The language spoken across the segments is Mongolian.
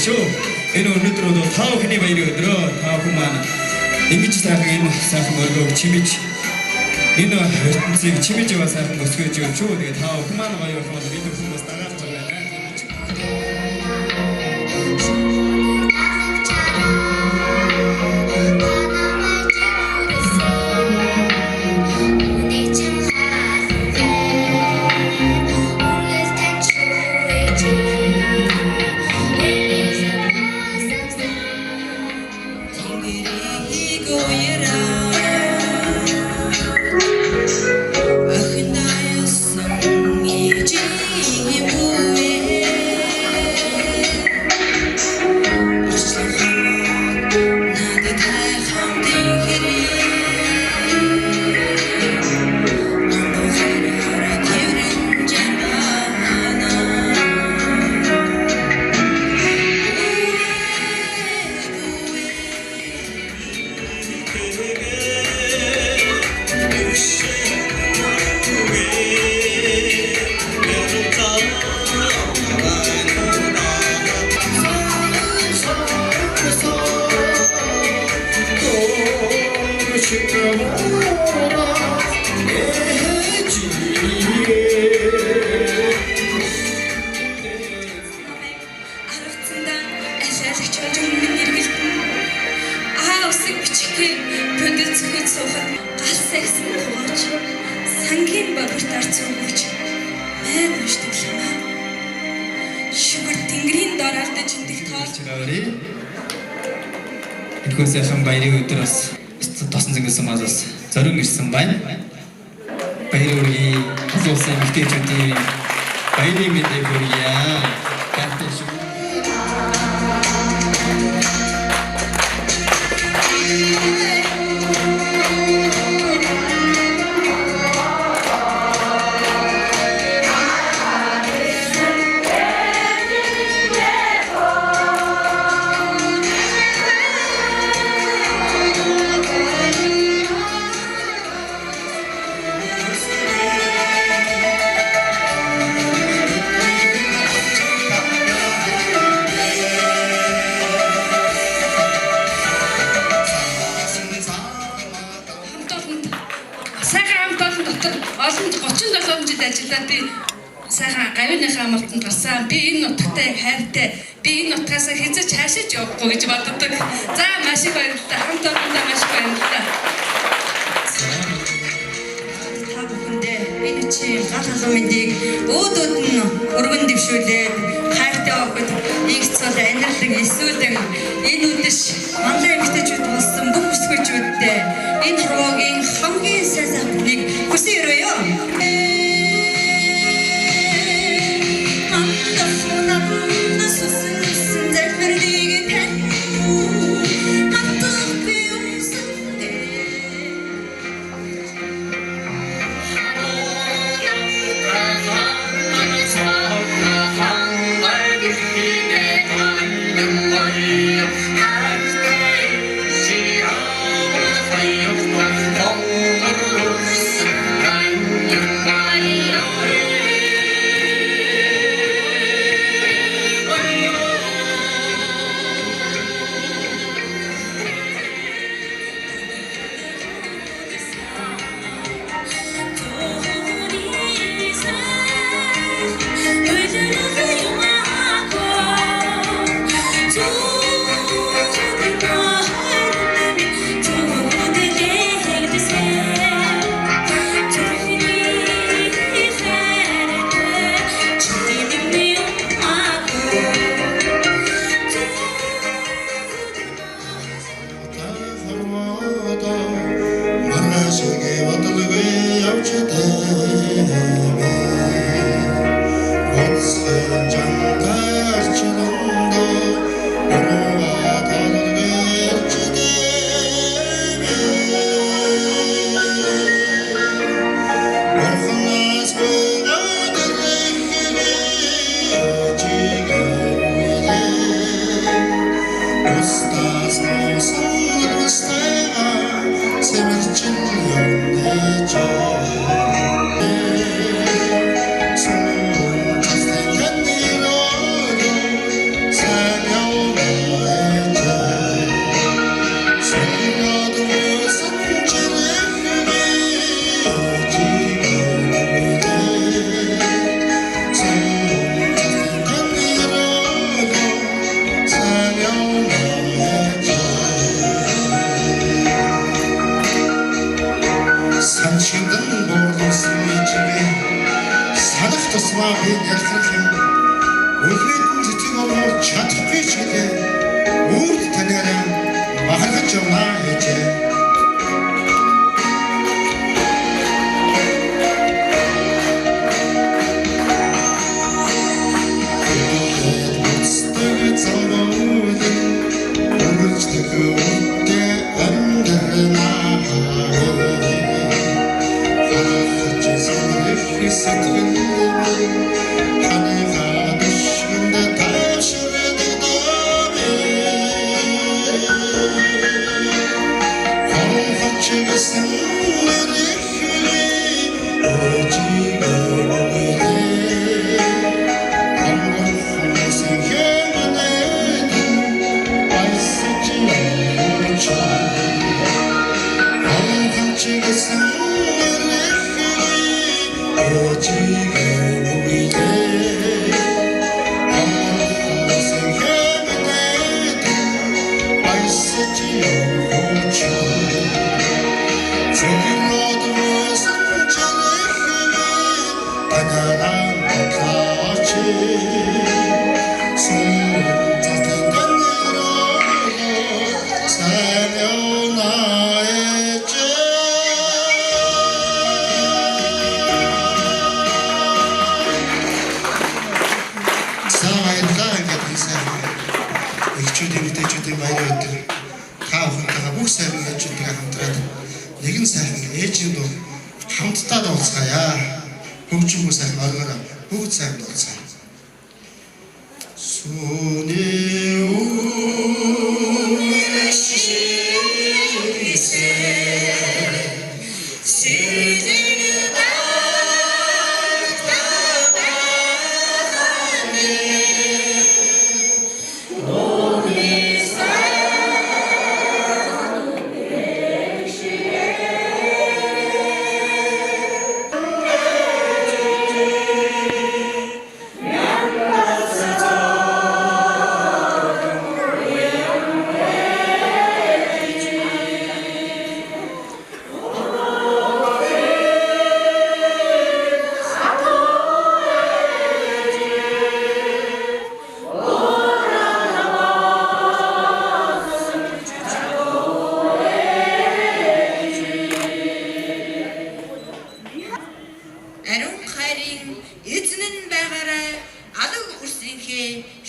шүү. Энэ өнөөдөр бол тав хүний баярын өдрөө тав хүн маань ингэж сайхан энэ сайхан өргөөг чимэж энэ ертөнцийг чимэж яваа сайхан өсгөөж өгч шүү. Тэгээ тав хүн маань гоё болох бол бид хүмүүс дагаад байна. Сангийн богортоор цугууч мэн уушдаг юм аа. Шүгэр тэнгэрийн доор алдаж идэх тоолж байгаа. Энэхүү сайхан баярын өдөр бас тосон зангасан маас зориг ирсэн байна. Баярын үргийн улсын эмэгтэйчүүдийн баярын мэдээг хүргье. Гарташ олон 37 жил ажиллаад би сайхан гавьныхаа амралтанд гарсан. Би энэ нутагтай хайртай. Би энэ нутгаас хэзээ ч хаашиж явахгүй гэж боддог. За маш их баярлалаа. Хамт олондоо маш их баярлалаа. Та бүхэндээ энэ чи гал халуун мэндийг өөдөөд нь өргөн дэвшүүлээд хайртай охид нэг цол анилдаг эсвэлэн энэ үдэш манлай эмэгтэйчүүд болсон бүх бүсгүйчүүдтэй энэ хуруугийн хамгийн сайн самтныг хүсэн өрөөё. шимдэн буурлуулсан ичгээ санах тусмаа би ялхах юм үлбэдэн цэцэг орнол чадахгүй ч гэлээ үрд танаараа махаргаж явна ээжээ нэгэн сайхан ээжийн дуу хамтдаа дуулцгаая. Хөгжмөө сайхан оргороо бүгд сайхан дуулцгаая. Сүний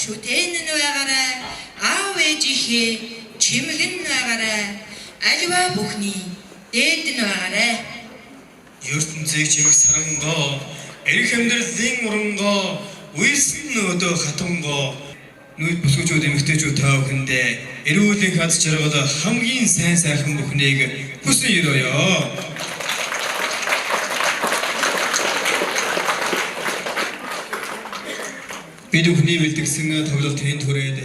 шүтэн нь байгаарай, аав ээжийнхээ чимгэн байгаарай, аливаа бүхний дээд нь байгаарай. ертөнцийг чиг сарангоо, эрх амьдралын урангоо, үйлсэн өдөө хатангоо, нүд бүсгүүчүүд эмэгтэйчүүд та бүхэндээ эрүүлийн хад жаргал хамгийн сайн сайхан бүхнийг хүсэн өрөөё. Бид бүхний бэлтгэсэн тоглолт хэн түрээд